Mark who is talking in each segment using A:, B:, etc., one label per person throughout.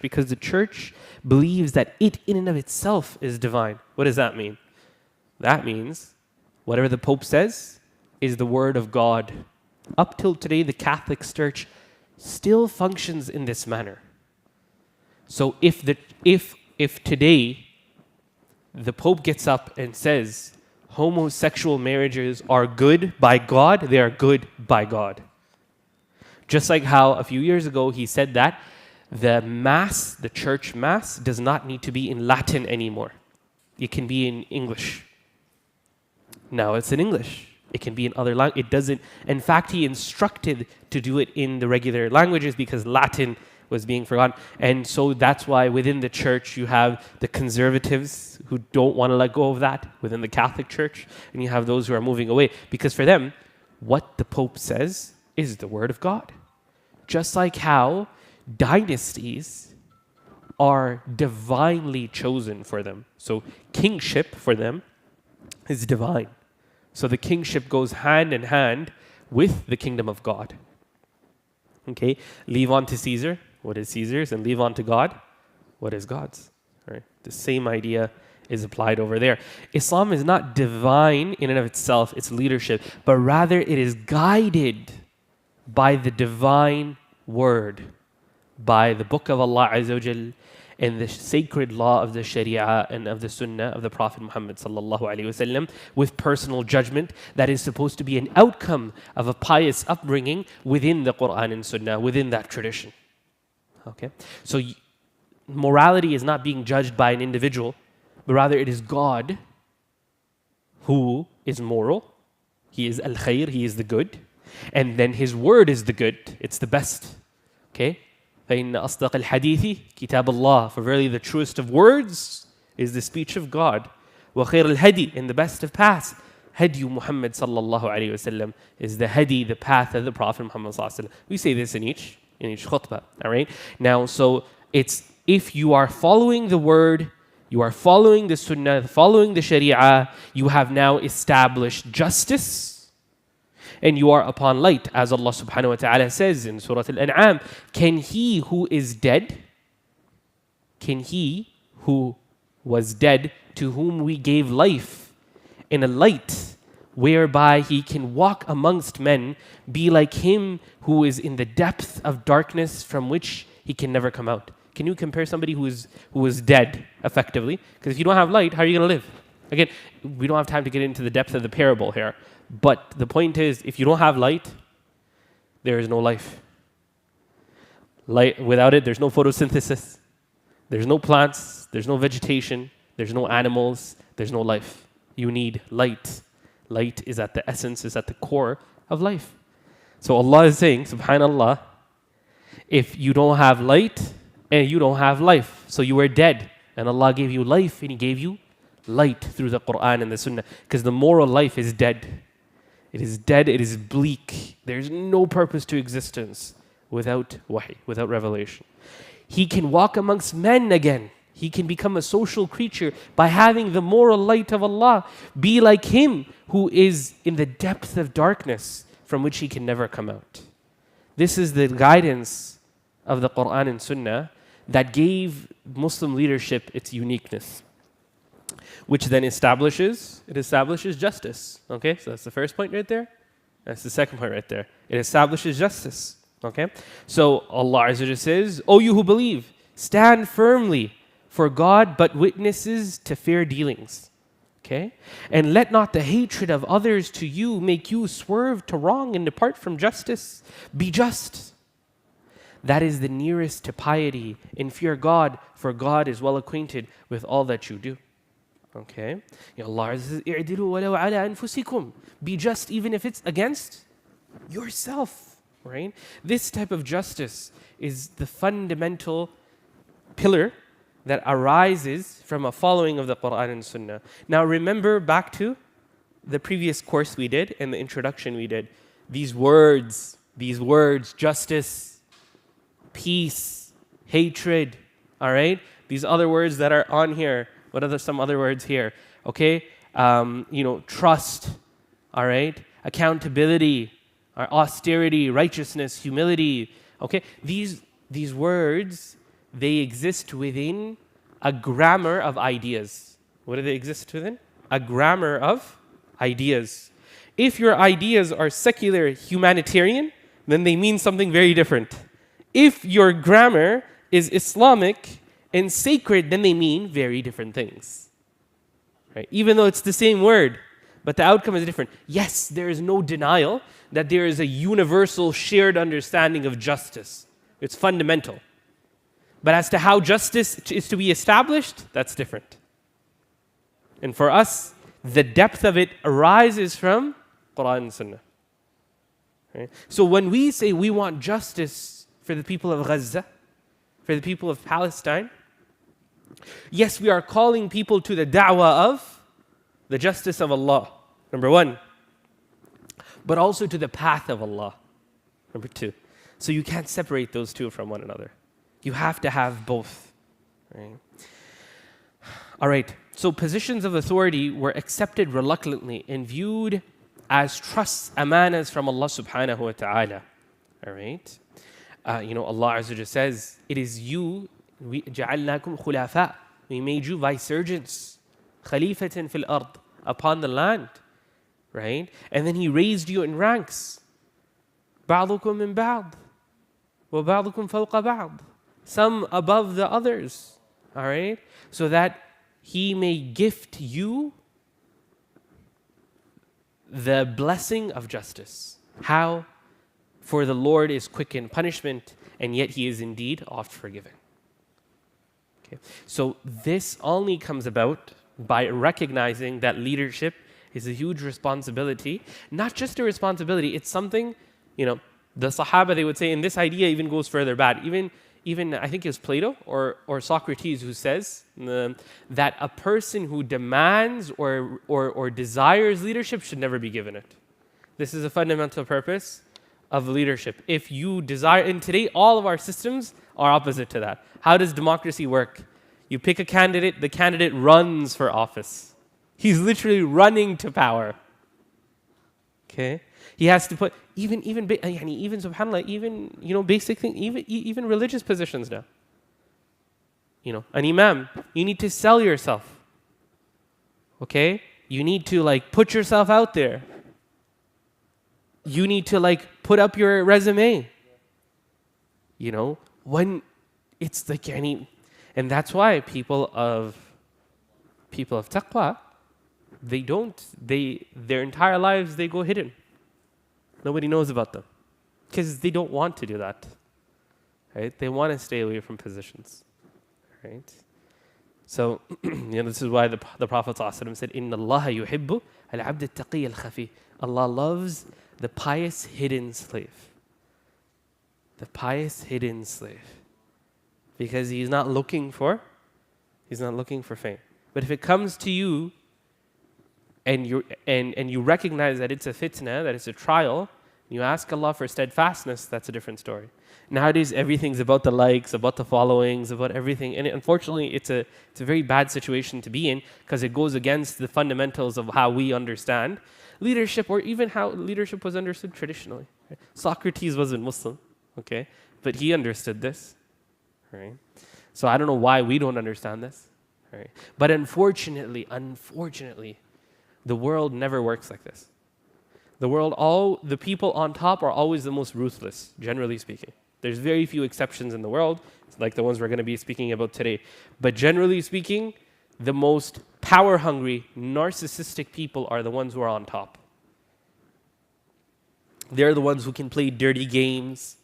A: because the church believes that it in and of itself is divine. What does that mean? That means whatever the Pope says is the word of God. Up till today, the Catholic Church still functions in this manner. So if today the Pope gets up and says homosexual marriages are good by God, they are good by God. Just like how a few years ago he said that the Mass, the church Mass, does not need to be in Latin anymore. It can be in English. Now it's in English. It can be in other languages. It doesn't. In fact, he instructed to do it in the regular languages because Latin was being forgotten. And so that's why within the church you have the conservatives who don't want to let go of that within the Catholic Church. And you have those who are moving away. Because for them, what the Pope says is the word of God. Just like how dynasties are divinely chosen for them. So kingship for them is divine. So the kingship goes hand in hand with the kingdom of God. Okay, leave on to Caesar what is Caesar's, and leave on to God what is God's. All right, the same idea is applied over there. Islam is not divine in and of itself, its leadership, but rather it is guided by the divine word, by the book of Allah Azza wa Jal, and the sacred law of the Sharia and of the Sunnah of the Prophet Muhammad sallallahu alaihi wasallam, with personal judgment that is supposed to be an outcome of a pious upbringing within the Quran and Sunnah, within that tradition. Okay, so morality is not being judged by an individual, but rather it is God who is moral. He is al-khair, he is the good, and then his word is the good. It's the best. Okay. فَإِنَّ أَصْدَقَ الْحَدِيثِ كِتَابَ اللَّهِ. For verily the truest of words is the speech of God. وَخَيْرَ الْهَدِي. And the best of paths, هَدْيُ Muhammad sallallahu alayhi wasallam, is the hadi, the path of the Prophet Muhammad sallallahu alayhi wasallam. We say this in each khutbah. All right. Now, so it's if you are following the word, you are following the Sunnah, following the Sharia, you have now established justice. And you are upon light, as Allah subhanahu wa ta'ala says in Surah Al-An'am, can he who is dead, can he who was dead, to whom we gave life, in a light whereby he can walk amongst men, be like him who is in the depth of darkness from which he can never come out? Can you compare somebody who is dead, effectively? Because if you don't have light, how are you going to live? Again, we don't have time to get into the depth of the parable here. But the point is, if you don't have light, there is no life. Light, without it, there's no photosynthesis. There's no plants. There's no vegetation. There's no animals. There's no life. You need light. Light is at the essence, is at the core of life. So Allah is saying, subhanallah, if you don't have light and you don't have life, so you are dead. And Allah gave you life and He gave you light through the Quran and the Sunnah. Because the moral life is dead. It is dead, it is bleak. There's no purpose to existence without wahi, without revelation. He can walk amongst men again. He can become a social creature by having the moral light of Allah. Be like him who is in the depth of darkness from which he can never come out. This is the guidance of the Quran and Sunnah that gave Muslim leadership its uniqueness, which then establishes justice. Okay, so that's the first point right there. That's the second point right there. It establishes justice. Okay, so Allah Azza wa Jalla says, "O you who believe, stand firmly, for God but witnesses to fair dealings." Okay, and let not the hatred of others to you make you swerve to wrong and depart from justice. Be just. That is the nearest to piety, and fear God, for God is well acquainted with all that you do. Okay, Allah says, "I'dilu walau ala anfusikum." Be just even if it's against yourself, right? This type of justice is the fundamental pillar that arises from a following of the Quran and Sunnah. Now remember back to the previous course we did and the introduction we did. These words, justice, peace, hatred, all right? These other words that are on here. What are some other words here? Okay, trust, all right? Accountability, austerity, righteousness, humility. Okay, these words, They exist within a grammar of ideas. What do they exist within? A grammar of ideas. If your ideas are secular humanitarian, then they mean something very different. If your grammar is Islamic and sacred, then they mean very different things. Right? Even though it's the same word, but the outcome is different. Yes, there is no denial that there is a universal shared understanding of justice. It's fundamental. But as to how justice is to be established, that's different. And for us, the depth of it arises from Quran and Sunnah. Right? So when we say we want justice for the people of Gaza, for the people of Palestine, yes, we are calling people to the da'wah of the justice of Allah, number one, but also to the path of Allah, number two. So you can't separate those two from one another. You have to have both. Right? All right, so positions of authority were accepted reluctantly and viewed as trusts, amanas from Allah subhanahu wa ta'ala. All right? Allah Azza wa Jalla says, it is you, we جَعَلْنَاكُمْ خُلَافَاء. We made you vicegerents, khalifatin fil ard, upon the land. Right? And then He raised you in ranks. بَعْضُكُم مِّن بَعْضٍ وَبَعْضُكُم فَوْقَ بَعْضٍ. Some above the others. All right? So that He may gift you the blessing of justice. How? For the Lord is quick in punishment, and yet He is indeed oft forgiving. Okay. So this only comes about by recognizing that leadership is a huge responsibility. Not just a responsibility, it's something, the Sahaba, they would say, and this idea even goes further back. Even I think it was Plato or Socrates who says that a person who demands or desires leadership should never be given it. This is a fundamental purpose of leadership. If you desire, and today all of our systems are opposite to that. How does democracy work? You pick a candidate, the candidate runs for office. He's literally running to power. Okay? He has to put even subhanallah, even basic thing, even religious positions now. An imam, you need to sell yourself. Okay? You need to put yourself out there. You need to put up your resume. When it's and that's why people of taqwa, their entire lives they go hidden. Nobody knows about them because they don't want to do that. Right? They want to stay away from positions. Right? So, this is why the Prophet ﷺ said, "Inna Allah yuhibbu al-abd al-taqi al-khafi." Allah loves the pious hidden slave. The pious hidden slave, because He's not looking for fame. But if it comes to you, and you recognize that it's a fitna, that it's a trial, and you ask Allah for steadfastness, that's a different story. Nowadays, everything's about the likes, about the followings, about everything. And unfortunately, it's a very bad situation to be in because it goes against the fundamentals of how we understand leadership, or even how leadership was understood traditionally. Right? Socrates wasn't Muslim, okay? But he understood this, right? So I don't know why we don't understand this, right? But unfortunately, the world never works like this. The people on top are always the most ruthless, generally speaking. There's very few exceptions in the world, like the ones we're going to be speaking about today. But generally speaking, the most power-hungry, narcissistic people are the ones who are on top. They're the ones who can play dirty games.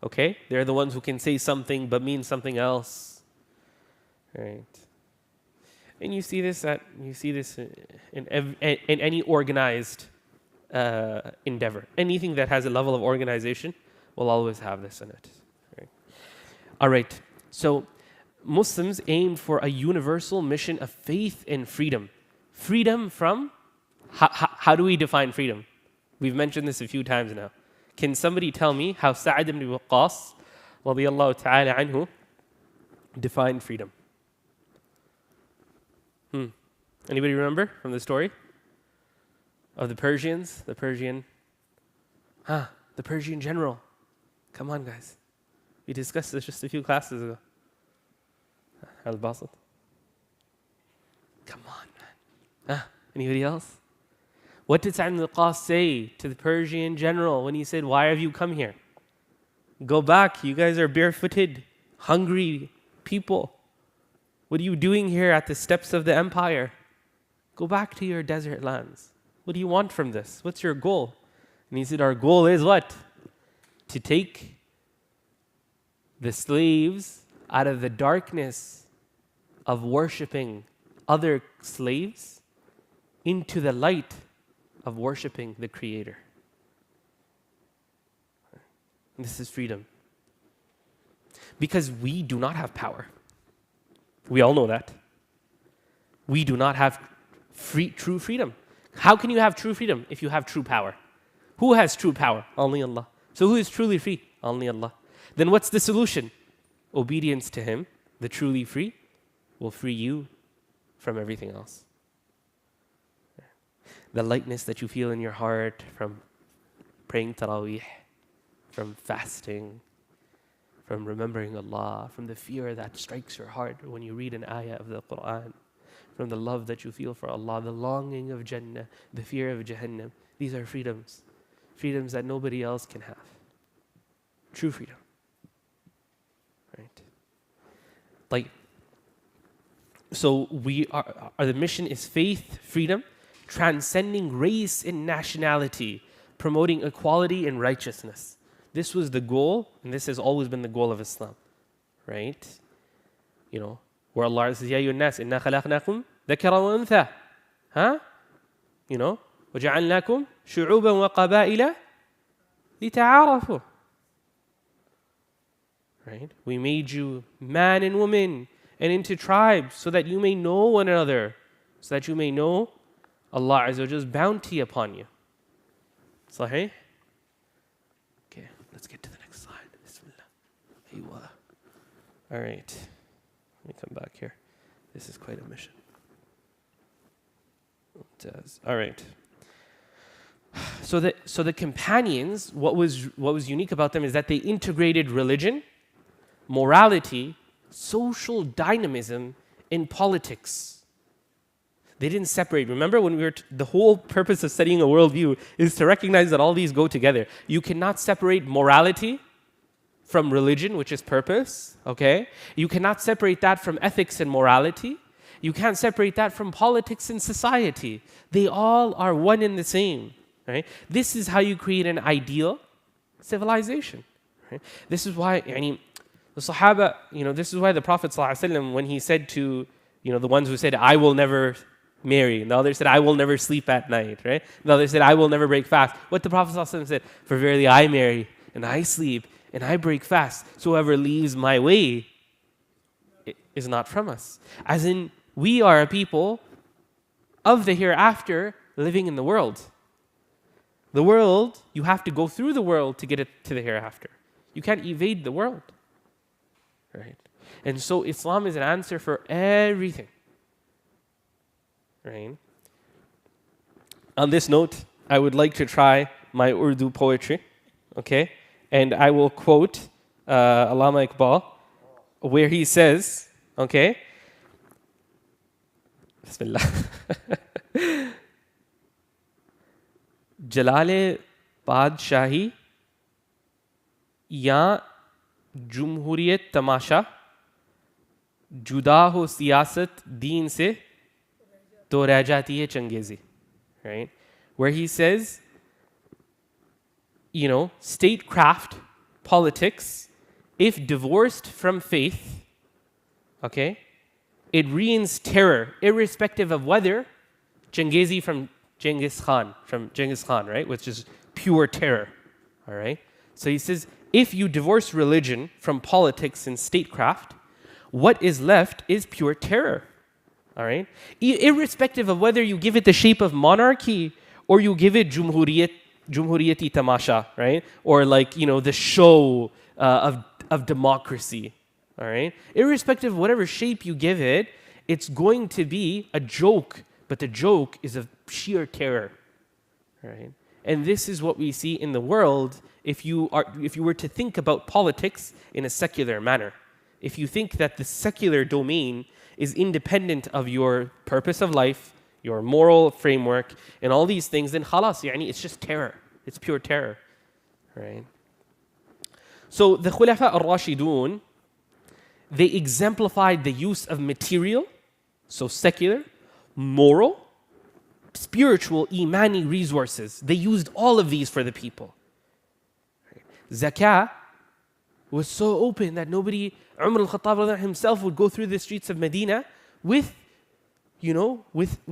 A: Okay? They're the ones who can say something but mean something else. Right? And you see this in any organized endeavor. Anything that has a level of organization will always have this in it. Right? All right. So Muslims aim for a universal mission of faith and freedom. Freedom from? How do we define freedom? We've mentioned this a few times now. Can somebody tell me how Sa'ad ibn Waqqas radiyallahu ta'ala anhu defined freedom? Anybody remember from the story of the Persians? The Persian general. Come on, guys. We discussed this just a few classes ago. Al-Basit. Come on, man. Anybody else? What did Sa'd ibn al-Qas say to the Persian general when he said, why have you come here? Go back. You guys are barefooted, hungry people. What are you doing here at the steps of the empire? Go back to your desert lands. What do you want from this? What's your goal? And he said, our goal is what? To take the slaves out of the darkness of worshipping other slaves into the light of worshipping the Creator. And this is freedom. Because we do not have power. We all know that. We do not have true freedom. How can you have true freedom if you have true power? Who has true power? Only Allah. So who is truly free? Only Allah. Then what's the solution? Obedience to Him, the truly free, will free you from everything else. The lightness that you feel in your heart from praying Taraweeh, from fasting, from remembering Allah, from the fear that strikes your heart when you read an ayah of the Quran, from the love that you feel for Allah, the longing of Jannah, the fear of Jahannam. These are freedoms. Freedoms that nobody else can have. True freedom. Right? Like, so we are the mission is faith, freedom, transcending race and nationality, promoting equality and righteousness. This was the goal, and this has always been the goal of Islam, right? You know, where Allah says, "Ya ayyuhan nas, inna khalaqnakum dhakara wa untha." Huh? You know, وَجَعَلْنَاكُمْ شُعُوبًا وَقَبَائِلَ لِتَعَارَفُوا. Right? We made you man and woman and into tribes so that you may know one another, so that you may know Allah Azza wa Jalla's bounty upon you. Sahih? Okay, let's get to the next slide. Bismillah. All right. Let me come back here. This is quite a mission. It does. All right. So the companions, what was unique about them is that they integrated religion, morality, social dynamism, and politics. They didn't separate. Remember when we were the whole purpose of studying a worldview is to recognize that all these go together. You cannot separate morality from religion, which is purpose, okay? You cannot separate that from ethics and morality. You can't separate that from politics and society. They all are one and the same, right? This is how you create an ideal civilization, right? This is why, the Sahaba, this is why the Prophet ﷺ, when he said to, the ones who said, I will never marry, and the other said, I will never sleep at night, right? The other said, I will never break fast. What the Prophet ﷺ said, for verily I marry, and I sleep, and I break fast. So whoever leaves my way is not from us. As in, we are a people of the hereafter living in the world. The world, you have to go through the world to get it to the hereafter. You can't evade the world. Right? And so Islam is an answer for everything. Right? On this note, I would like to try my Urdu poetry. Okay? And I will quote Allama Iqbal, where he says, okay, Bismillah. Jalale Padshahi ya Jumhuriyat Tamasha Juda ho siyasat deen se to reh jati hai changezi. Right? Where he says, statecraft, politics, if divorced from faith, okay, it reigns terror, irrespective of whether Changezi from Genghis Khan, right, which is pure terror, all right? So he says, if you divorce religion from politics and statecraft, what is left is pure terror, all right? Irrespective of whether you give it the shape of monarchy or you give it Jumhuriyati Tamasha, right? Or the show of democracy, all right? Irrespective of whatever shape you give it, it's going to be a joke, but the joke is of sheer terror, right? And this is what we see in the world if you were to think about politics in a secular manner. If you think that the secular domain is independent of your purpose of life, your moral framework, and all these things, then khalas, it's just terror. It's pure terror, right? So the Khulafa al-Rashidun, they exemplified the use of material, so secular, moral, spiritual, imani resources. They used all of these for the people. Zakah was so open that Umar al-Khattab himself would go through the streets of Medina with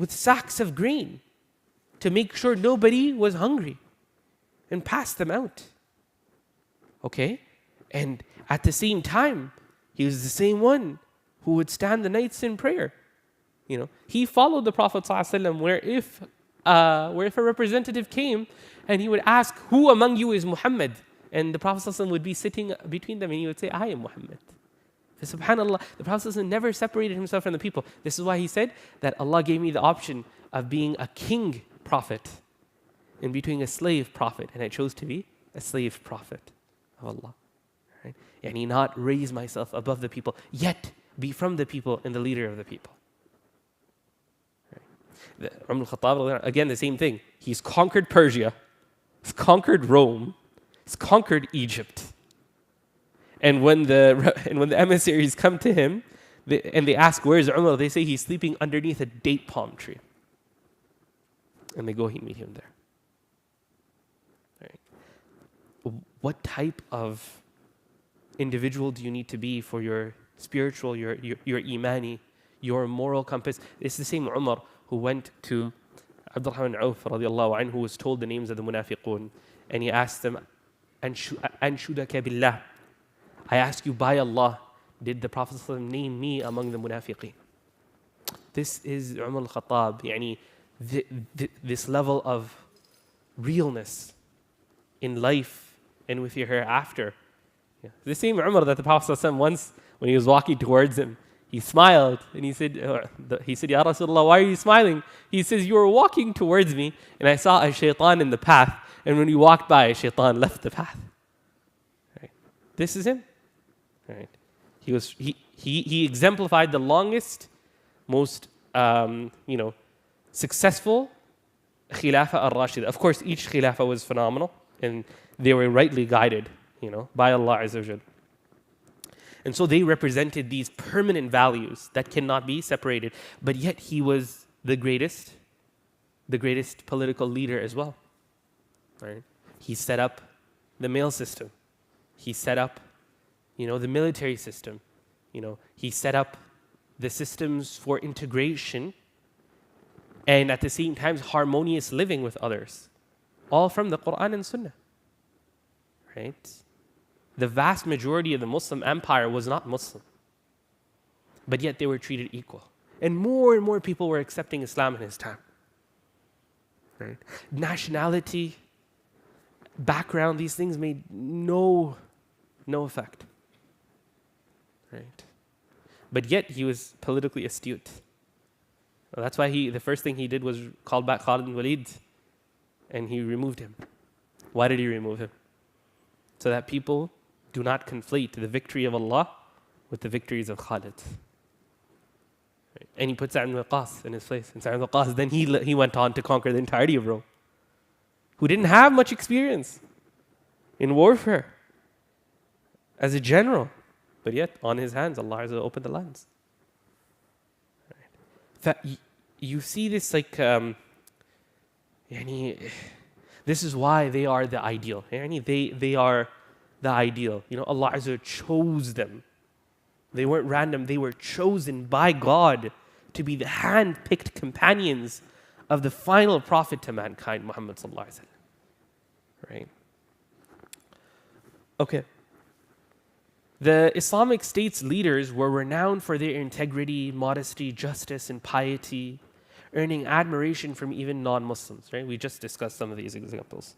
A: sacks of grain to make sure nobody was hungry and pass them out. Okay? And at the same time, he was the same one who would stand the nights in prayer. He followed the Prophet ﷺ where if a representative came and he would ask, who among you is Muhammad? And the Prophet ﷺ would be sitting between them and he would say, I am Muhammad. So subhanAllah, the Prophet ﷺ never separated himself from the people. This is why he said that Allah gave me the option of being a king prophet and between a slave prophet. And I chose to be a slave prophet of Allah. Right? And not raise myself above the people, yet be from the people and the leader of the people. Umar al-Khattab, again, the same thing. He's conquered Persia, he's conquered Rome, he's conquered Egypt. And when the emissaries come to him and they ask, where's Umar? They say he's sleeping underneath a date palm tree. And they go meet him there. Right. What type of individual do you need to be for your spiritual, your imani, your moral compass? It's the same Umar who went to Abdurrahman Auf radiallahu anhu, who was told the names of the munafiqun, and he asked them, Anshudaka billah, I ask you by Allah, did the Prophet ﷺ name me among the munafiqeen? This is Umar al-Khattab, this level of realness in life and with your hereafter. The same Umar that the Prophet ﷺ once, when he was walking towards him, he smiled and he said, Ya Rasulullah, why are you smiling? He says, you were walking towards me and I saw a shaitan in the path, and when you walked by, a shaitan left the path. Right. This is him. Right. He exemplified the longest, most successful Khilafah al-Rashida. Of course, each Khilafah was phenomenal and they were rightly guided, by Allah Azza wa Jal. And so they represented these permanent values that cannot be separated. But yet he was the greatest political leader as well. Right? He set up the mail system. He set up, the military system. He set up the systems for integration and at the same time harmonious living with others. All from the Quran and Sunnah. Right? The vast majority of the Muslim empire was not Muslim. But yet they were treated equal. And more people were accepting Islam in his time. Right? Nationality, background, these things made no effect. Right? But yet he was politically astute. Well, that's why the first thing he did was call back Khalid bin Walid and he removed him. Why did he remove him? So that people do not conflate the victory of Allah with the victories of Khalid. Right? And he put Sa'd ibn Waqqas in his place. And Sa'd ibn Waqqas, then he went on to conquer the entirety of Rome, who didn't have much experience in warfare as a general. But yet, on his hands, Allah has opened the lands. Right? You see this this is why they are the ideal. They are the ideal. Allah Azza chose them. They weren't random. They were chosen by God to be the hand-picked companions of the final prophet to mankind, Muhammad sallallahu alaihi wasallam. Right? Okay. The Islamic State's leaders were renowned for their integrity, modesty, justice, and piety, earning admiration from even non-Muslims. Right? We just discussed some of these examples.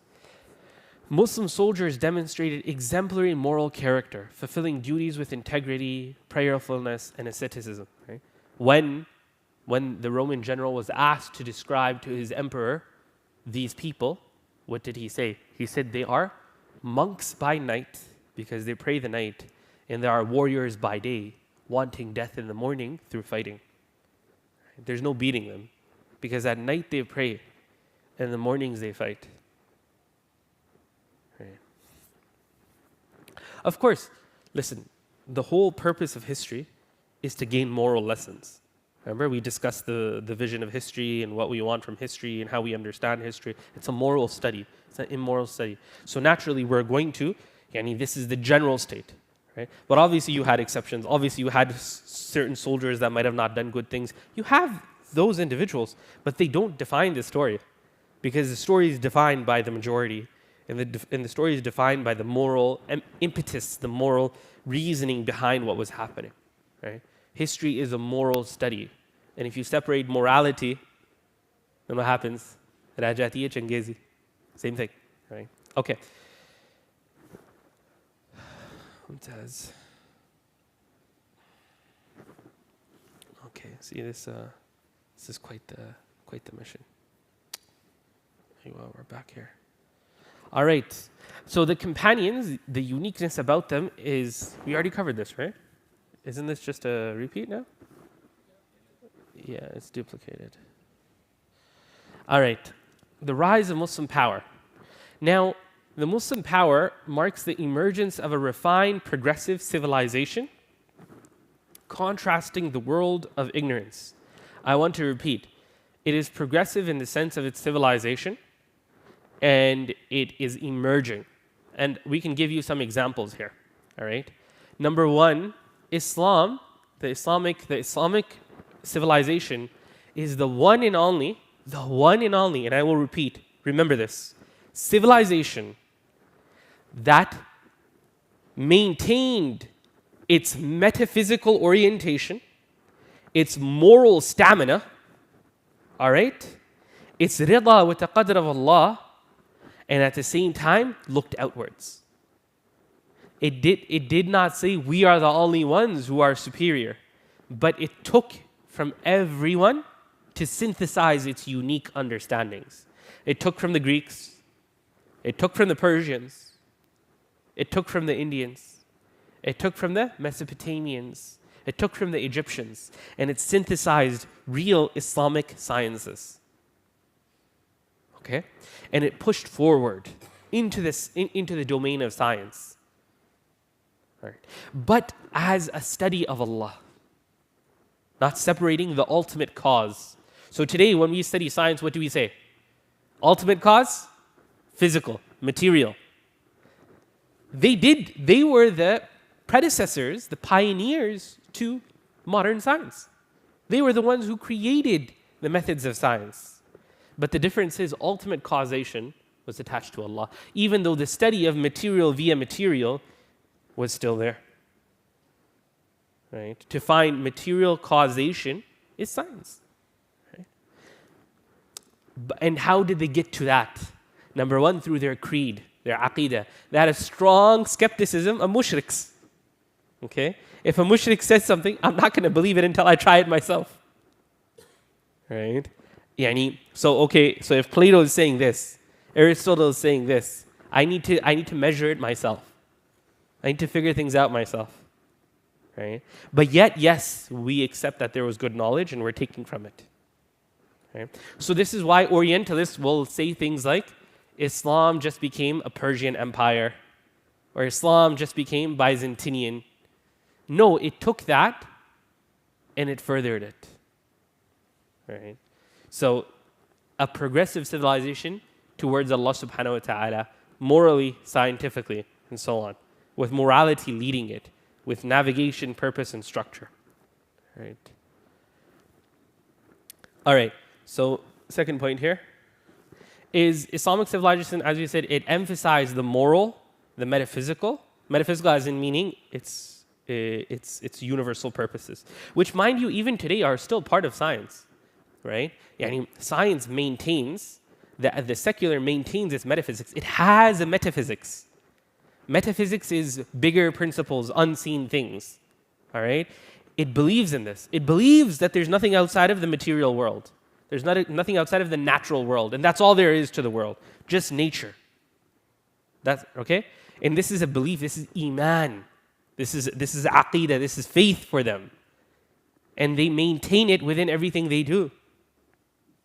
A: Muslim soldiers demonstrated exemplary moral character, fulfilling duties with integrity, prayerfulness, and asceticism. Right? When the Roman general was asked to describe to his emperor these people, what did he say? He said they are monks by night because they pray the night, and they are warriors by day, wanting death in the morning through fighting. There's no beating them because at night they pray and in the mornings they fight. Right. Of course, listen, the whole purpose of history is to gain moral lessons. Remember, we discussed the vision of history and what we want from history and how we understand history. It's a moral study. It's an immoral study. So naturally, we're going to, this is the general state, right? But obviously, you had exceptions. Obviously, you had certain soldiers that might have not done good things. You have those individuals, but they don't define the story because the story is defined by the majority, and the story is defined by the moral impetus, the moral reasoning behind what was happening, right? History is a moral study. And if you separate morality, then what happens? Rajatiya Changezi. Same thing, right? Okay. Okay, see this is quite the mission. Well, we're back here. All right. So the companions, the uniqueness about them is, we already covered this, right? Isn't this just a repeat now? Yeah, it's duplicated. All right. The rise of Muslim power. Now, the Muslim power marks the emergence of a refined, progressive civilization, contrasting the world of ignorance. I want to repeat. It is progressive in the sense of its civilization, and it is emerging. And we can give you some examples here. All right. Number one, Islam, the Islamic civilization is the one and only, and I will repeat, remember this, civilization that maintained its metaphysical orientation, its moral stamina, all right, its rida with the qadr of Allah, and at the same time looked outwards. It did not say we are the only ones who are superior, but it took from everyone to synthesize its unique understandings. It took from the Greeks, it took from the Persians, it took from the Indians, it took from the Mesopotamians, it took from the Egyptians, and it synthesized real Islamic sciences. Okay? And it pushed forward into the domain of science. Right. But as a study of Allah, not separating the ultimate cause. So today, when we study science, what do we say? Ultimate cause? Physical, material. They were the predecessors, the pioneers to modern science. They were the ones who created the methods of science. But the difference is ultimate causation was attached to Allah, even though the study of material via material was still there. Right? To find material causation is science. Right? And how did they get to that? Number one, through their creed, their aqidah. They had a strong skepticism of mushriks. Okay? If a mushrik says something, I'm not going to believe it until I try it myself. Right? So if Plato is saying this, Aristotle is saying this, I need to measure it myself. I need to figure things out myself. Right? But yet, yes, we accept that there was good knowledge and we're taking from it. Okay? So this is why Orientalists will say things like, Islam just became a Persian empire, or Islam just became Byzantinian. No, it took that and it furthered it. Right? So a progressive civilization towards Allah subhanahu wa ta'ala, morally, scientifically, and so on, with morality leading it, with navigation, purpose, and structure. Right. All right, so second point here is Islamic civilization, as we said, it emphasized the moral, the metaphysical as in meaning its universal purposes, which, mind you, even today are still part of science, right? Science maintains, the secular maintains its metaphysics. It has a metaphysics. Metaphysics is bigger principles, unseen things, all right? It believes in this. It believes that there's nothing outside of the material world. There's nothing outside of the natural world. And that's all there is to the world. Just nature. That's okay? And this is a belief. This is iman. This is aqidah. This is faith for them. And they maintain it within everything they do.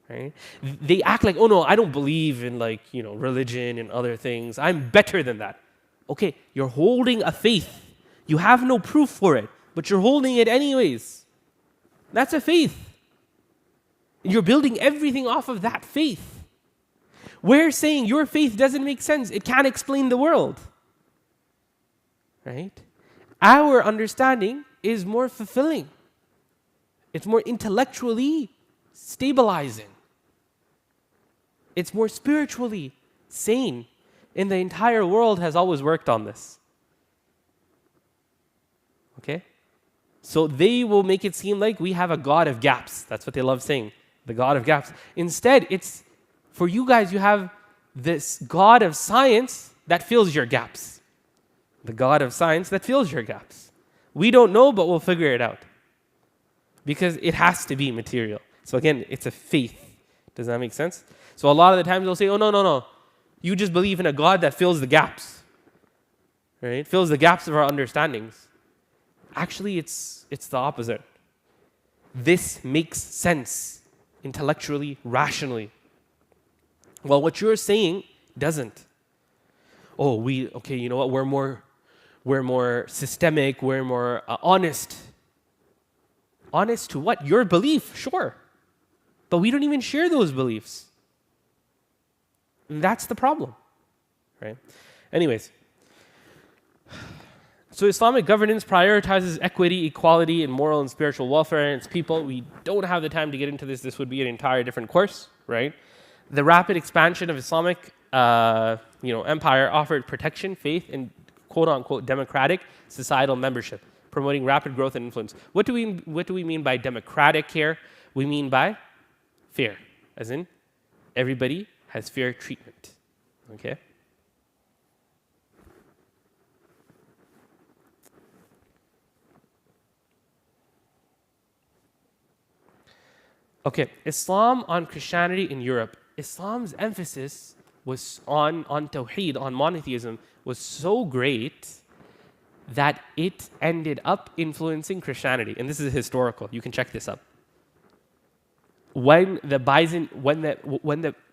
A: Right? They act like, oh no, I don't believe in religion and other things. I'm better than that. Okay, you're holding a faith. You have no proof for it, but you're holding it anyways. That's a faith. You're building everything off of that faith. We're saying your faith doesn't make sense. It can't explain the world. Right? Our understanding is more fulfilling. It's more intellectually stabilizing. It's more spiritually sane. And the entire world has always worked on this. Okay? So they will make it seem like we have a God of gaps. That's what they love saying. The God of gaps. Instead, it's for you guys, you have this God of science that fills your gaps. The God of science that fills your gaps. We don't know, but we'll figure it out. Because it has to be material. So again, it's a faith. Does that make sense? So a lot of the times they'll say, oh, no. You just believe in a God that fills the gaps. Right? Fills the gaps of our understandings. Actually, it's the opposite. This makes sense intellectually, rationally. Well, what you're saying doesn't. Oh, you know what? We're more systemic. We're more honest. Honest to what? Your belief, sure. But we don't even share those beliefs. And that's the problem, right? Anyways, so Islamic governance prioritizes equity, equality, and moral and spiritual welfare in its people. We don't have the time to get into this. This would be an entire different course, right? The rapid expansion of Islamic, empire offered protection, faith, and quote-unquote democratic societal membership, promoting rapid growth and influence. What do we mean by democratic here? We mean by fair, as in everybody has fair treatment. Okay? Okay, Islam on Christianity in Europe. Islam's emphasis was on Tawheed, on monotheism, was so great that it ended up influencing Christianity. And this is historical. You can check this up. When the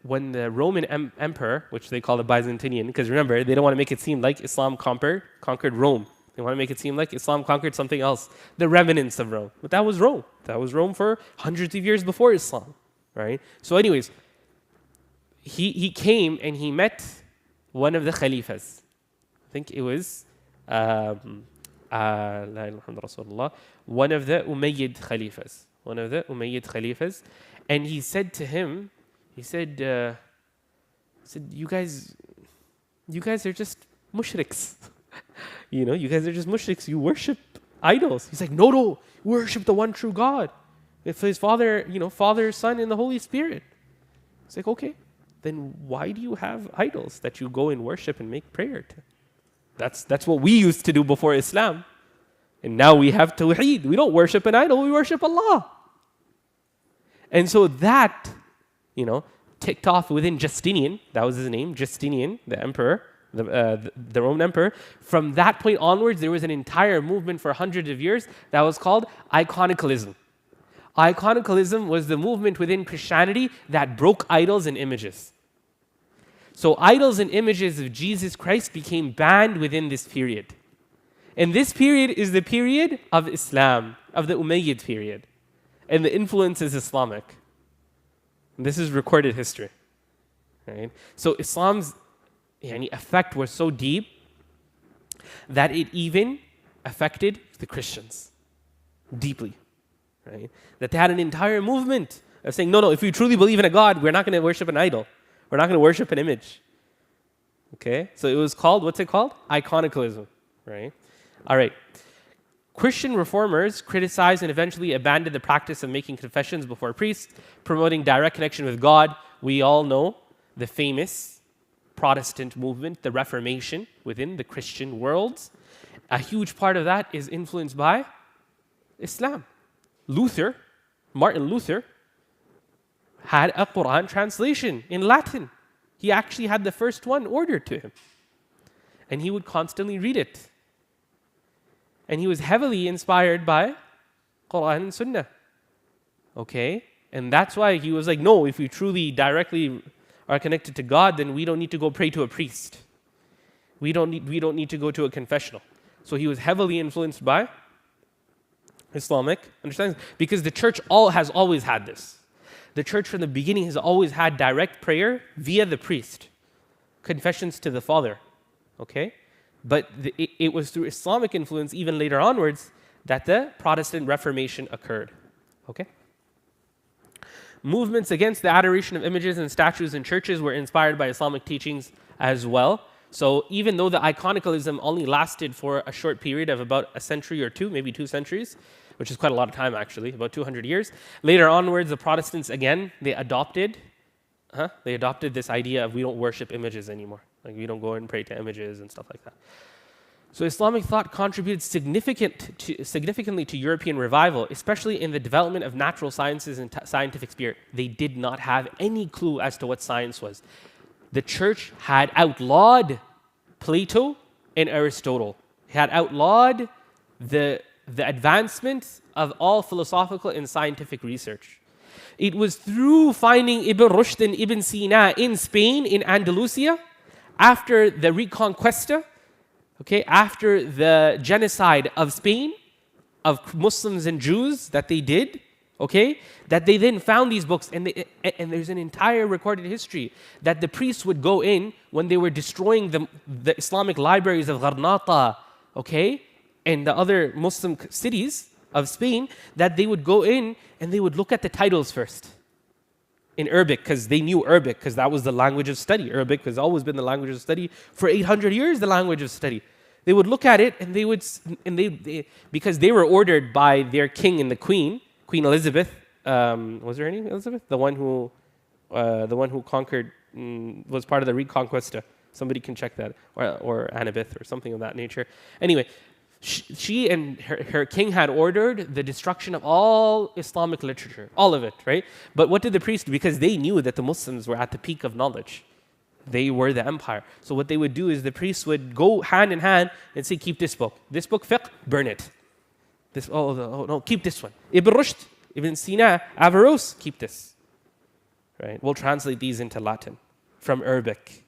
A: Roman emperor, which they call the Byzantinian, because remember, they don't want to make it seem like Islam conquered Rome. They want to make it seem like Islam conquered something else, the remnants of Rome. But that was Rome. That was Rome for hundreds of years before Islam, right? So anyways, he came and he met one of the Khalifas. I think it was one of the Umayyad Khalifas. And he said to him, you guys are just mushriks. You guys are just mushriks. You worship idols. He's like, no, worship the one true God. If his Father, Father, Son, and the Holy Spirit. It's like, okay, then why do you have idols that you go and worship and make prayer to? That's what we used to do before Islam. And now we have Tawheed. We don't worship an idol, we worship Allah. And so that, ticked off within Justinian, that was his name, Justinian, the emperor, the Roman emperor. From that point onwards, there was an entire movement for hundreds of years that was called iconicalism. Iconicalism was the movement within Christianity that broke idols and images. So idols and images of Jesus Christ became banned within this period. And this period is the period of Islam, of the Umayyad period. And the influence is Islamic. And this is recorded history. Right? So Islam's effect was so deep that it even affected the Christians deeply. Right? That they had an entire movement of saying, no, if we truly believe in a God, we're not going to worship an idol. We're not going to worship an image. Okay? So it was called, what's it called? Iconicalism. Right? All right. Christian reformers criticized and eventually abandoned the practice of making confessions before priests, promoting direct connection with God. We all know the famous Protestant movement, the Reformation within the Christian world. A huge part of that is influenced by Islam. Martin Luther, had a Quran translation in Latin. He actually had the first one ordered to him. And he would constantly read it. And he was heavily inspired by Quran and Sunnah. Okay? And that's why he was like, no, if we truly directly are connected to God, then we don't need to go pray to a priest. We don't need to go to a confessional. So he was heavily influenced by Islamic understanding, because the church has always had this. The church from the beginning has always had direct prayer via the priest, confessions to the Father. Okay? But it was through Islamic influence, even later onwards, that the Protestant Reformation occurred. Okay? Movements against the adoration of images and statues in churches were inspired by Islamic teachings as well. So even though the iconicalism only lasted for a short period of about a century or two, maybe 2 centuries, which is quite a lot of time actually, about 200 years, later onwards, the Protestants, again, they adopted this idea of we don't worship images anymore. Like we don't go and pray to images and stuff like that. So Islamic thought contributed significantly to European revival, especially in the development of natural sciences and scientific spirit. They did not have any clue as to what science was. The church had outlawed Plato and Aristotle. It had outlawed the advancement of all philosophical and scientific research. It was through finding Ibn Rushd and Ibn Sina in Spain, in Andalusia, after the Reconquista, after the genocide of Spain, of Muslims and Jews that they did, that they then found these books, and there's an entire recorded history that the priests would go in when they were destroying the Islamic libraries of Gharnata, and the other Muslim cities of Spain, that they would go in and they would look at the titles first in Arabic, because they knew Arabic, because that was the language of study. Arabic has always been the language of study for 800 years, the language of study. They would look at it and because they were ordered by their king and the Queen Elizabeth, was her name Elizabeth? The one who conquered, was part of the Reconquista. Somebody can check that, or Annabeth or something of that nature. Anyway, she and her king had ordered the destruction of all Islamic literature, all of it, right? But what did the priests do? Because they knew that the Muslims were at the peak of knowledge. They were the empire. So what they would do is the priests would go hand in hand and say, keep this book, fiqh, burn it. No, keep this one. Ibn Rushd, Ibn Sina, Averroes, keep this. Right? We'll translate these into Latin from Arabic.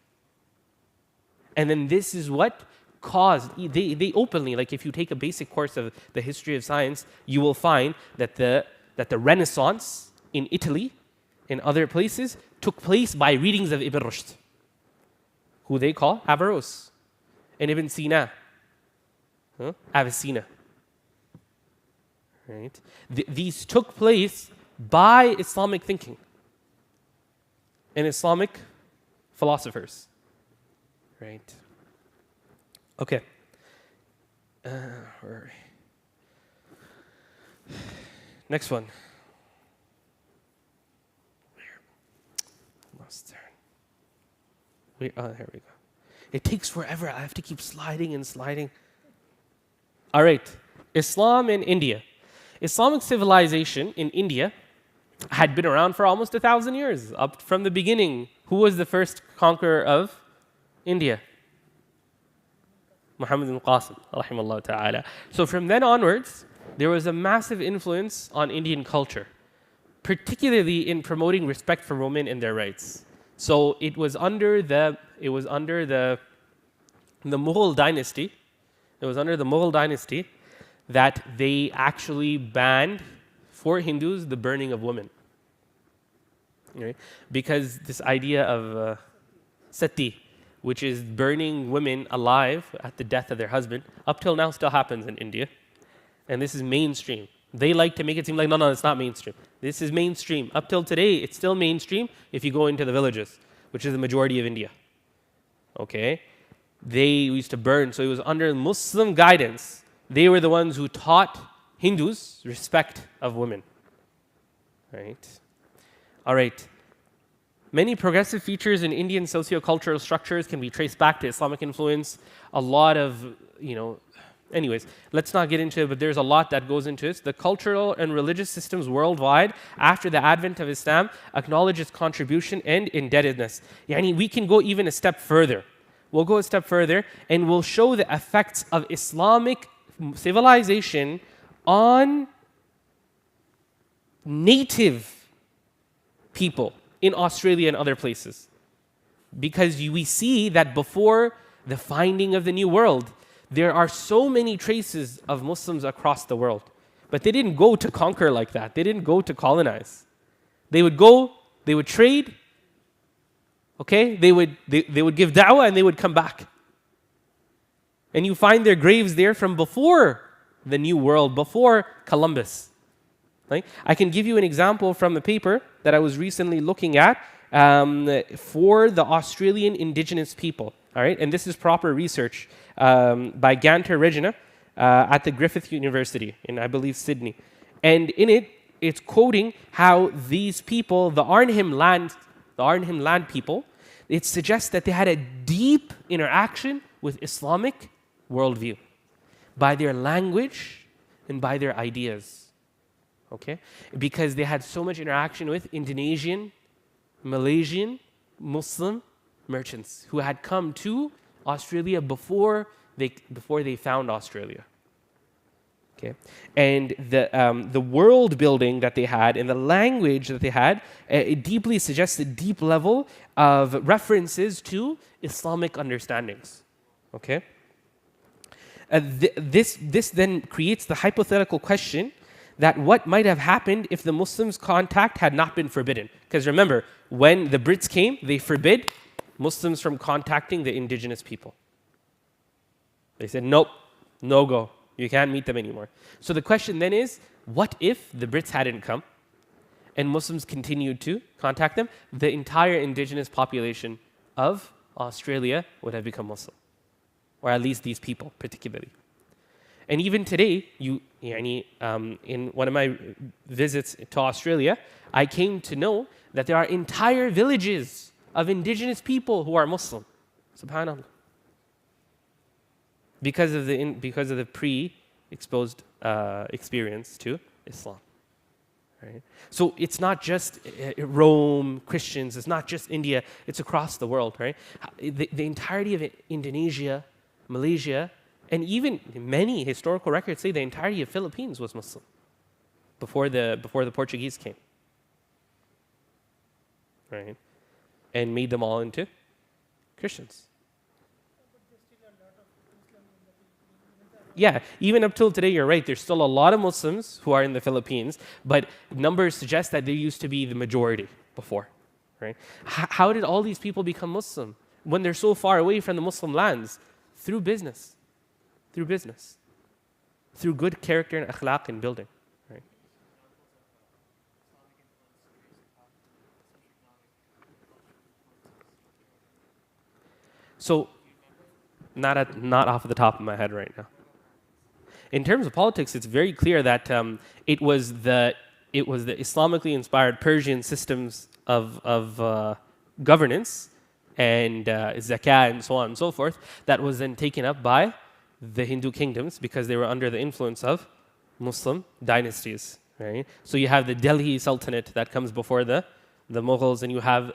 A: And then this is what caused, they openly, like if you take a basic course of the history of science, you will find that the Renaissance in Italy and other places took place by readings of Ibn Rushd, who they call Averroes, and Ibn Sina, Avicenna. Right? These took place by Islamic thinking and Islamic philosophers. Right? Okay. Where are we? Next one. Lost there. Here we go. It takes forever. I have to keep sliding and sliding. All right. Islam in India. Islamic civilization in India had been around for almost 1,000 years, up from the beginning. Who was the first conqueror of India? Muhammad ibn Qasim, rahimahullah ta'ala. So from then onwards, there was a massive influence on Indian culture, particularly in promoting respect for women and their rights. So it was under the Mughal dynasty. It was under the Mughal dynasty that they actually banned for Hindus the burning of women. Right? Because this idea of sati, which is burning women alive at the death of their husband, up till now still happens in India. And this is mainstream. They like to make it seem like, no, it's not mainstream. This is mainstream. Up till today, it's still mainstream if you go into the villages, which is the majority of India. Okay? They used to burn, so it was under Muslim guidance. They were the ones who taught Hindus respect of women. Right? All right. Many progressive features in Indian socio-cultural structures can be traced back to Islamic influence. A lot of, Anyways, let's not get into it, but there's a lot that goes into it. The cultural and religious systems worldwide after the advent of Islam acknowledge its contribution and indebtedness. Yani we can go even a step further. We'll go a step further and we'll show the effects of Islamic civilization on native people in Australia and other places. Because we see that before the finding of the New World, there are so many traces of Muslims across the world. But they didn't go to conquer like that. They didn't go to colonize. They would go, they would trade, okay? They would give da'wah and they would come back. And you find their graves there from before the New World, before Columbus. Right? I can give you an example from a paper that I was recently looking at for the Australian indigenous people. All right, and this is proper research by Ganter Regina at the Griffith University in, I believe, Sydney. And in it, it's quoting how these people, the Arnhem Land people, it suggests that they had a deep interaction with Islamic worldview by their language and by their ideas. Okay, because they had so much interaction with Indonesian, Malaysian, Muslim merchants who had come to Australia before they found Australia. Okay, and the world building that they had and the language that they had, it deeply suggests a deep level of references to Islamic understandings. Okay, this then creates the hypothetical question that what might have happened if the Muslims' contact had not been forbidden? Because remember, when the Brits came, they forbid Muslims from contacting the indigenous people. They said, nope, no go. You can't meet them anymore. So the question then is, what if the Brits hadn't come and Muslims continued to contact them? The entire indigenous population of Australia would have become Muslim, or at least these people particularly. And even today, in one of my visits to Australia, I came to know that there are entire villages of indigenous people who are Muslim. Subhanallah. Because of the pre-exposed experience to Islam. Right? So it's not just Rome, Christians, it's not just India, it's across the world. Right? The entirety of Indonesia, Malaysia, and even many historical records say the entirety of Philippines was Muslim before the Portuguese came. Right? And made them all into Christians. Yeah, even up till today, you're right. There's still a lot of Muslims who are in the Philippines, but numbers suggest that there used to be the majority before. Right? How did all these people become Muslim when they're so far away from the Muslim lands? Through business. Through good character and akhlaq and building. Right? So, not off the top of my head right now. In terms of politics, it's very clear that it was the Islamically inspired Persian systems of governance and zakah and so on and so forth that was then taken up by the Hindu kingdoms because they were under the influence of Muslim dynasties. Right? So you have the Delhi Sultanate that comes before the Mughals, and you have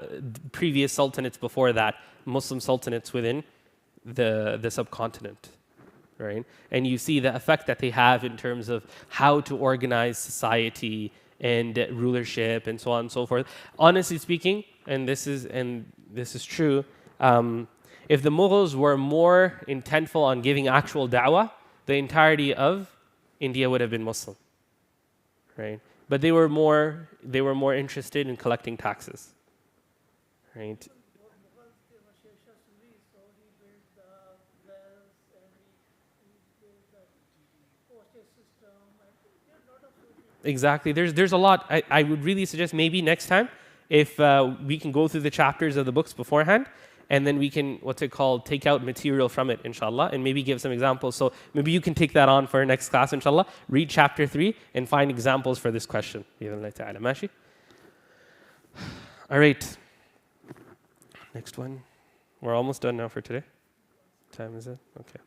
A: previous sultanates before that, Muslim sultanates within the subcontinent. Right? And you see the effect that they have in terms of how to organize society and rulership and so on and so forth. Honestly speaking, and this is true, if the Mughals were more intentful on giving actual da'wah, the entirety of India would have been Muslim. Right? But they were more interested in collecting taxes. Right? Exactly. There's a lot. I would really suggest maybe next time if we can go through the chapters of the books beforehand, and then we can, take out material from it, inshallah, and maybe give some examples. So maybe you can take that on for our next class, inshallah. Read chapter 3 and find examples for this question. Mashi? All right. Next one. We're almost done now for today. What time is it? Okay.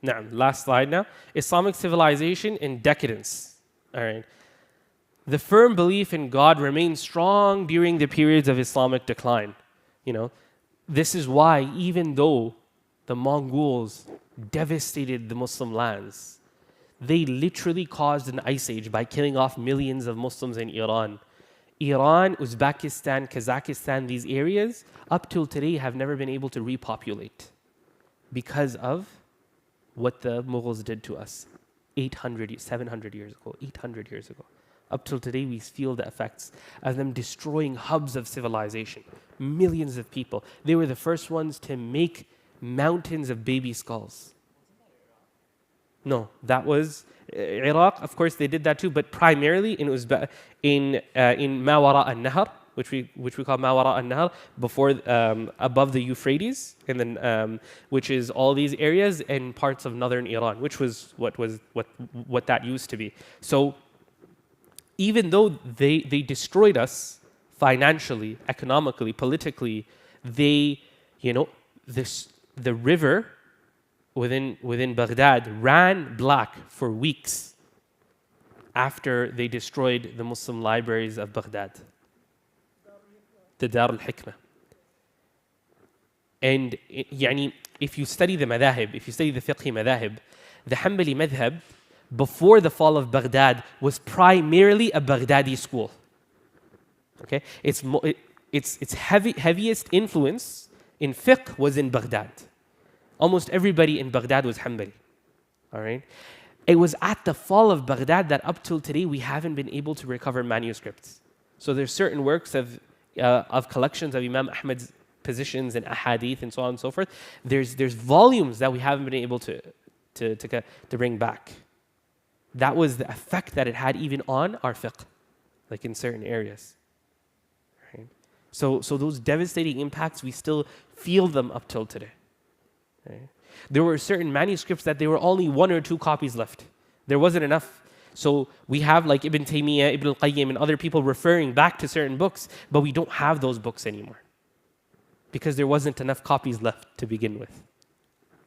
A: Now, last slide now. Islamic civilization in decadence. All right. The firm belief in God remained strong during the periods of Islamic decline. You know, this is why even though the Mongols devastated the Muslim lands, they literally caused an ice age by killing off millions of Muslims in Iran. Iran, Uzbekistan, Kazakhstan, these areas, up till today have never been able to repopulate because of what the Mughals did to us 700 years ago, 800 years ago. Up till today, we feel the effects of them destroying hubs of civilization. Millions of people. They were the first ones to make mountains of baby skulls. No, that was Iraq. Of course, they did that too, but primarily in Mawara al-Nahar, which we call Mawara al-Nahar, before above the Euphrates, and then which is all these areas and parts of northern Iran, which was what that used to be. So even though they destroyed us financially, economically, politically, the river within Baghdad ran black for weeks after they destroyed the Muslim libraries of Baghdad, the Dar al-Hikmah. And if you study the madhahib, if you study the fiqhi madhahib, the Hanbali madhab before the fall of Baghdad was primarily a Baghdadi school. Okay, its heaviest influence in fiqh was in Baghdad. Almost everybody in Baghdad was Hanbali. All right, it was at the fall of Baghdad that up till today we haven't been able to recover manuscripts. So there's certain works of collections of Imam Ahmad's positions and ahadith and so on and so forth. There's volumes that we haven't been able to bring back. That was the effect that it had even on our fiqh, like in certain areas. Right? So those devastating impacts, we still feel them up till today. Right? There were certain manuscripts that there were only 1 or 2 copies left. There wasn't enough. So we have like Ibn Taymiyyah, Ibn al-Qayyim, and other people referring back to certain books, but we don't have those books anymore because there wasn't enough copies left to begin with.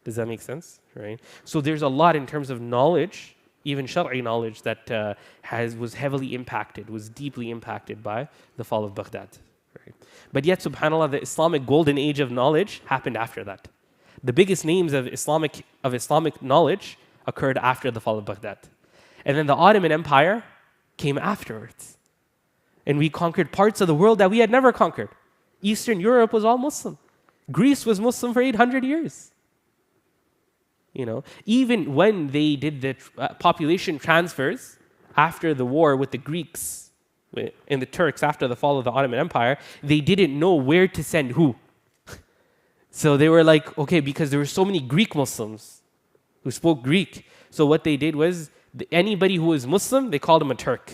A: Does that make sense? Right? So there's a lot in terms of knowledge, even Shar'i knowledge, that was heavily impacted, was deeply impacted by the fall of Baghdad. Right? But yet, subhanAllah, the Islamic golden age of knowledge happened after that. The biggest names of Islamic knowledge occurred after the fall of Baghdad. And then the Ottoman Empire came afterwards. And we conquered parts of the world that we had never conquered. Eastern Europe was all Muslim. Greece was Muslim for 800 years. Even when they did the population transfers after the war with the Greeks and the Turks after the fall of the Ottoman Empire, they didn't know where to send who. So they were like, okay, because there were so many Greek Muslims who spoke Greek. So what they did was, anybody who was Muslim, they called him a Turk.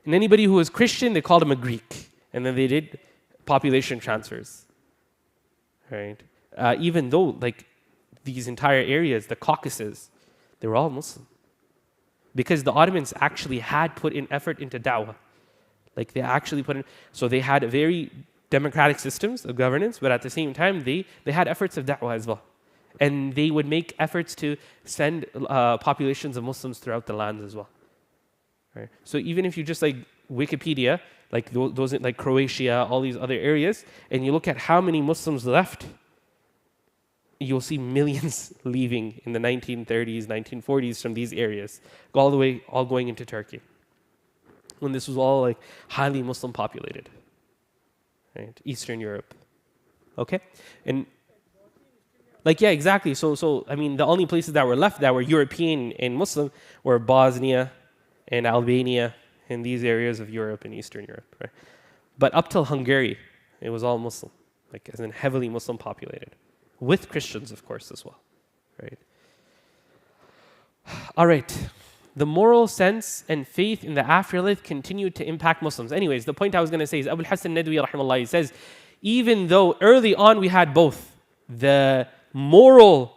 A: And anybody who was Christian, they called him a Greek. And then they did population transfers. Right? Even though, these entire areas, the Caucasus, they were all Muslim. Because the Ottomans actually had put in effort into da'wah. They actually put in, so they had very democratic systems of governance, but at the same time, they had efforts of da'wah as well. And they would make efforts to send populations of Muslims throughout the lands as well. Right? So even if you just Wikipedia, those like Croatia, all these other areas, and you look at how many Muslims left, you'll see millions leaving in the 1930s, 1940s from these areas, all going into Turkey, when this was all highly Muslim populated, right? Eastern Europe, okay, and yeah, exactly. So I mean, the only places that were left that were European and Muslim were Bosnia and Albania and these areas of Europe and Eastern Europe, right? But up till Hungary, it was all Muslim, as in heavily Muslim populated. With Christians, of course, as well, right? All right. The moral sense and faith in the afterlife continued to impact Muslims. Anyways, the point I was going to say is Abu al-Hasan Nadwi, rahimahullah, he says, even though early on we had both the moral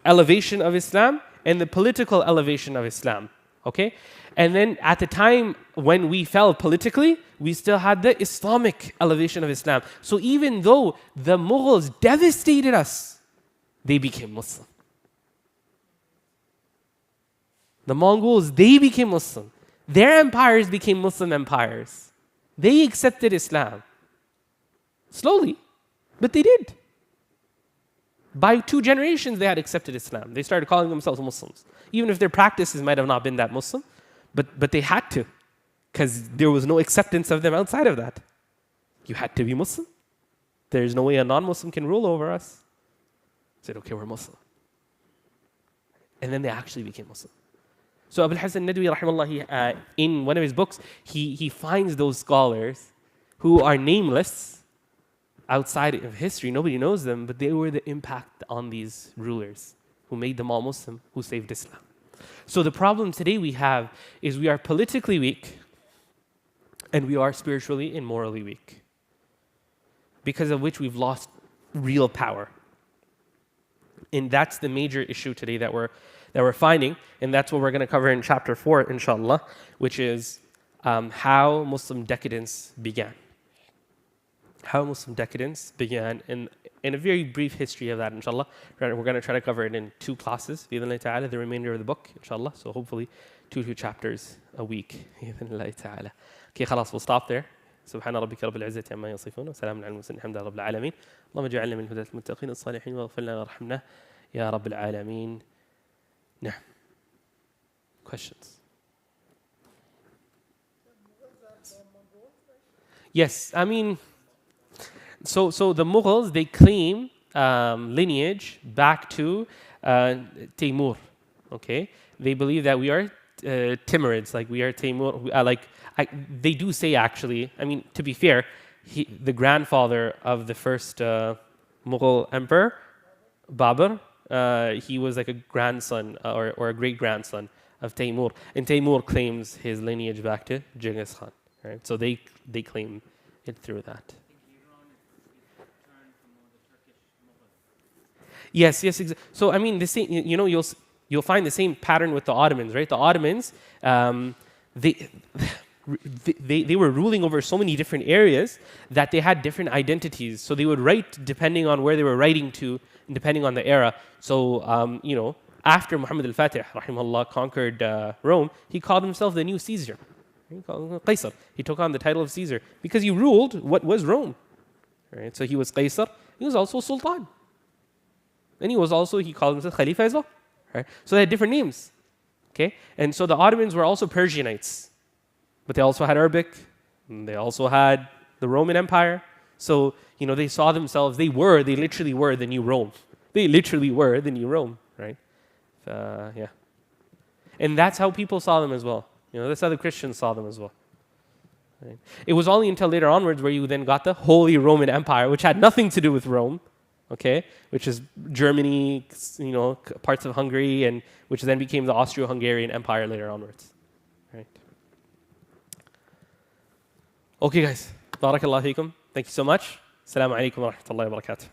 A: elevation of Islam and the political elevation of Islam, okay? And then at the time when we fell politically, we still had the Islamic elevation of Islam. So even though the Mughals devastated us, they became Muslim. The Mongols, they became Muslim. Their empires became Muslim empires. They accepted Islam. Slowly, but they did. By 2 generations, they had accepted Islam. They started calling themselves Muslims. Even if their practices might have not been that Muslim, but they had to, because there was no acceptance of them outside of that. You had to be Muslim. There's no way a non-Muslim can rule over us. Said, okay, we're Muslim. And then they actually became Muslim. So Abu al-Hasan Nadwi, rahimahullah, in one of his books, he finds those scholars who are nameless outside of history. Nobody knows them, but they were the impact on these rulers who made them all Muslim, who saved Islam. So the problem today we have is we are politically weak and we are spiritually and morally weak, because of which we've lost real power. And that's the major issue today that we're finding, and that's what we're going to cover in chapter 4, inshallah, which is how Muslim decadence began. How Muslim decadence began, in a very brief history of that, inshallah. We're going to try to cover it in 2 classes, bi'idhnillahi ta'ala, the remainder of the book, inshallah. So hopefully 2 chapters a week, bi'idhnillahi ta'ala. Okay, khalas, we'll stop there. سبحان ربك رب العزة عما يصفون وسلام على المرسلين الحمد لله رب العالمين اللهم اجعلنا من هداة المتقين الصالحين واغفر لنا وارحمنا يا رب العالمين. نعم. Questions? Yes, I mean, so the Mughals, they claim lineage back to Timur. Okay, they believe that we are Timurids, like we are Timur. They do say, actually, I mean, to be fair, the grandfather of the first Mughal emperor, Babur, he was like a grandson or a great grandson of Timur, and Timur claims his lineage back to Genghis Khan. Right, so they claim it through that. Yes, exactly. So I mean, the same. You know, you'll find the same pattern with the Ottomans, right? The Ottomans, they were ruling over so many different areas that they had different identities. So they would write depending on where they were writing to, and depending on the era. So you know, after Muhammad al-Fatih, rahimahullah, conquered Rome, he called himself the new Caesar. He called him Qaisar. He took on the title of Caesar because he ruled what was Rome. Right? So he was Qaisar. He was also Sultan. And he called himself Khalifa as well. Right? So they had different names. Okay? And so the Ottomans were also Persianites. But they also had Arabic. And they also had the Roman Empire. So, you know, they saw themselves, they literally were the new Rome. They literally were the new Rome. Right? Yeah. And that's how people saw them as well. You know, that's how the Christians saw them as well. Right? It was only until later onwards where you then got the Holy Roman Empire, which had nothing to do with Rome, okay, which is Germany, you know, parts of Hungary, and which then became the Austro-Hungarian Empire later onwards. Right? Okay, guys. Barakallahu feekum. Thank you so much. Assalamu alaikum wa rahmatullahi wa barakatuh.